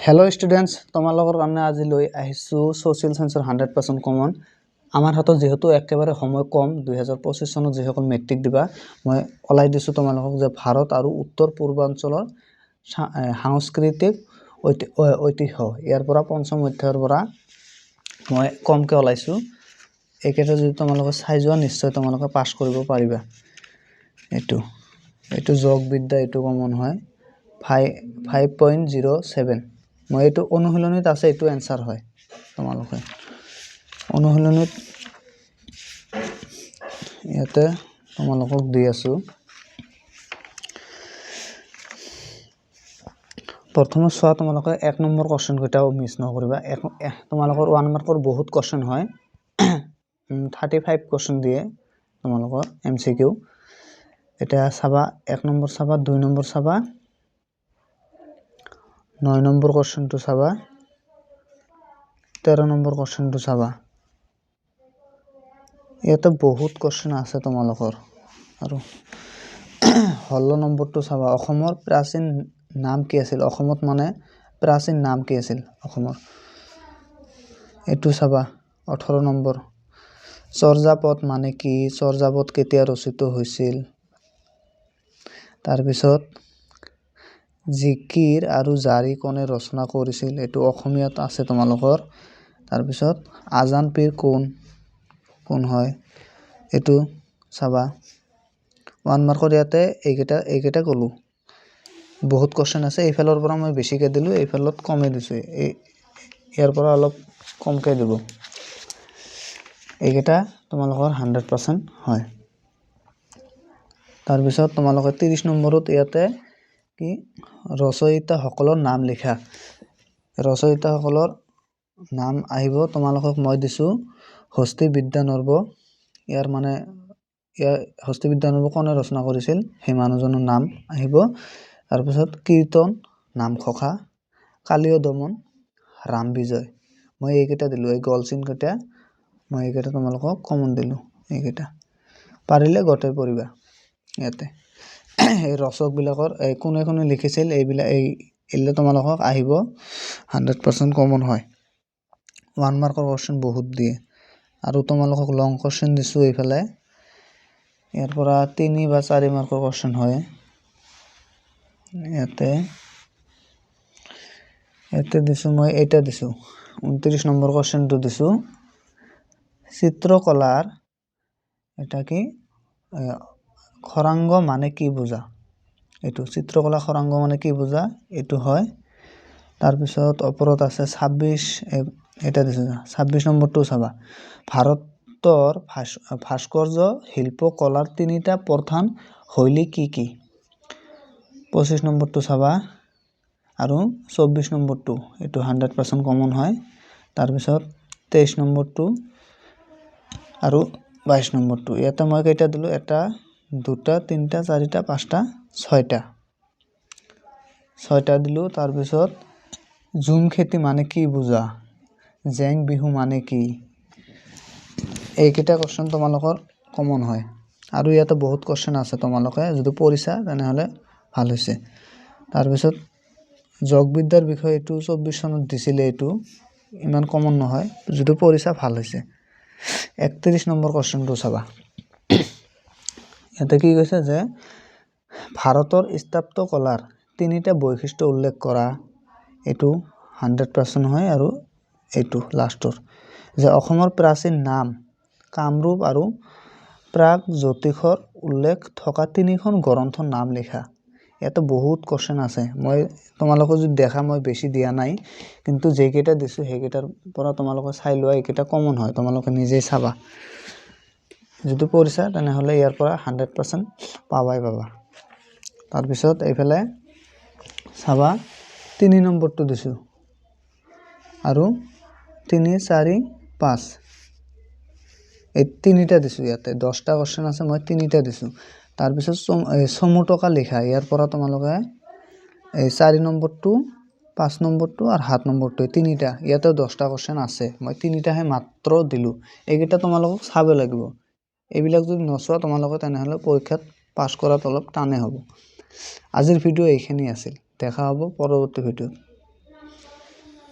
hello students তোমালোকৰ কাৰণে আজি লৈ আহিছো সোশ্যাল সায়েন্সৰ 100% কমন আমাৰ হাতত যেহেতু একেবাৰে সময় কম 2025 চনত যেসকল মেট্ৰিক দিবা মই ওলাই দিছো তোমালোকক যে ভাৰত আৰু উত্তৰ পূৰ্বাঞ্চলৰ সাংস্কৃতিক ঐতিহ্য ইয়াৰ পৰা পঞ্চম অধ্যায়ৰ পৰা মই কমকে ওলাইছো একেটা যদি তোমালোকে চাই যোৱা নিশ্চয় তোমালোকে পাস কৰিব পাৰিবা এটো যোগবিদ্যা এটো কমন হয় 5.07 মই এটো অনুশীলনীত আছে এটো आंसर হয় তোমালোকে অনুশীলনীত ইয়াতে তোমালোকক দি আছো প্ৰথমে সোৱা তোমালোকে 1 নম্বৰ কোৱেশ্চন কটাও মিছ নকৰিবা তোমালোকৰ 1 মাৰ্কৰ বহুত কোৱেশ্চন হয় 35 কোৱেশ্চন দিয়ে তোমালোকৰ এমসিকিউ এটা চাবা 1 নম্বৰ চাবা 2 নম্বৰ চাবা 9 নম্বৰ কোৱেশ্চন টু চাবা 13 নম্বৰ কোৱেশ্চন টু চাবা ইয়াতে বহুত কোৱেশ্চন আছে তোমালোকৰ আৰু 16 নম্বৰ টু চাবা অসমৰ প্ৰাচীন নাম কি আছিল অসমত মানে প্ৰাচীন নাম কি আছিল অসমৰ এটু চাবা 18 নম্বৰ চৰ্যাপদ মানে কি চৰ্যাপদ কেতিয়া ৰচিত হৈছিল তাৰ পিছত জিকিৰ আৰু জাৰি কোনে ৰচনা কৰিছিল এটো অসমীয়াত আছে তোমালোকৰ তাৰ পিছত আজান পীৰ কোন হয় এটো চাবা 1 মাৰ্কৰ ইয়াতে এইকেটা কলো বহুত কোৱেশ্চন আছে এইফালৰ পৰা মই বেছিকে দিলো এইফালত কমে দিছো ইয়াৰ পৰা অলপ কমকে দিব এইকেটা তোমালোকৰ 100% হয় তাৰ পিছত তোমালোকে 30 নম্বৰত ইয়াতে কি ৰচয়িতা সকলৰ নাম লিখা ৰচয়িতা সকলৰ নাম আহিব তোমালোকক মই দিছো হস্তি বিদ্যানৰ্ব ইয়াৰ মানে হস্তি বিদ্যানৰ্ব কোনে ৰচনা কৰিছিল সেই মানুহজনৰ নাম আহিব তাৰ পিছত কীৰ্তন নামখোখা কালিয় দমন ৰাম বিজয় মই এইকেটা দিলো এই গল চিন কেটা মই এইকেটা তোমালোকক কমন দিলো এইকেটা পাৰিলে গটে পৰিবা ইয়াতে এই ৰচক বিলাকৰ কোনে লিখিছিল এইলে তোমালোকক আহিব 100% কমন হয় 1 মাৰ্কৰ কোৱেশ্চন বহুত দিয়ে আৰু তোমালোকক লং কোৱেশ্চন দিছো এইফালে ইয়াৰ পৰা 3 বা 4 মাৰ্কৰ কোৱেশ্চন হয় ইয়াতে দিছো মই এটা দিছো 29 নম্বৰ কোৱেশ্চনটো দিছো চিত্ৰকলাৰ এটা কি খৰাংগ মানে কি বুজা এটো চিত্ৰকলা খৰাংগ মানে কি বুজা এটো হয় তাৰ পিছত ওপৰত আছে 26 এটা দিছো 26 নম্বৰটো চাবা ভাৰতৰ ভাস্কৰ্য শিল্প কলাৰ তিনিটা প্ৰধান শৈলী কি 25 নম্বৰটো চাবা আৰু 24 নম্বৰটো এটো 100% কমন হয় তাৰ পিছত 23 নম্বৰটো আৰু 22 নম্বৰটো ইয়াতে মই কেইটা দিলো এটা দুটা তিনটা চাৰিটা পাঁচটা ছয়টা দিলো তাৰ পিছত জুম খেতি মানে কি বুজা জেং বিহু মানে কি এইকেটা কোৱেশ্চন তোমালোকৰ কমন হয় আৰু ইয়াতে বহুত কোৱেশ্চন আছে তোমালোকে যদি পঢ়িছা তেনে হলে ভাল হৈছে তাৰ পিছত যোগবিদ্যাৰ বিষয় এটো 24 চনত দিছিল এটো ইমান কমন নহয় যদি পঢ়িছা ভাল হৈছে 31 নম্বৰ কোৱেশ্চনটো চাবা ইয়াতে কি কৈছে যে ভাৰতৰ স্থাপত্যকলাৰ তিনিটা বৈশিষ্ট্য উল্লেখ কৰা এটো 100% হয় আৰু এটো লাষ্টৰ যে অসমৰ প্ৰাচীন নাম কামৰূপ আৰু প্ৰাগ জ্যোতিষৰ উল্লেখ থকা তিনিখন গ্ৰন্থৰ নাম লিখা ইয়াতে বহুত কোৱেশ্চন আছে মই তোমালোকক যদি দেখা মই বেছি দিয়া নাই কিন্তু যেকেটা দিছো হেকেটাৰ পৰা তোমালোকে চাই লোৱা এইকেটা কমন হয় তোমালোকে নিজে চাবা যদি পঢ়িছা তেনে হলে ইয়াৰ পৰা 100% পাবা তাৰ পিছত এইফালে চাবা 3 নম্বৰটো দিছো আৰু 3 4 5 এই তিনিটা দিছো ইয়াতে 10টা কোৱেশ্চন আছে মই তিনিটা দিছো তাৰ পিছত সমুটকা লিখা ইয়াৰ পৰা তোমালোকে এই 4 নম্বৰটো 5 নম্বৰটো আৰু 7 নম্বৰটো তিনিটা ইয়াতে 10টা কোৱেশ্চন আছে মই তিনিটাহে মাত্ৰ দিলো এইকেটা তোমালোকক চাব লাগিব এইবিলাক যদি নচোৱা তোমালোকে তেনে হলে পৰীক্ষাত পাস কৰাত অলপ টানে হ'ব আজিৰ ভিডিও এইখিনি আছিল দেখা হ'ব পৰৱৰ্তী ভিডিওত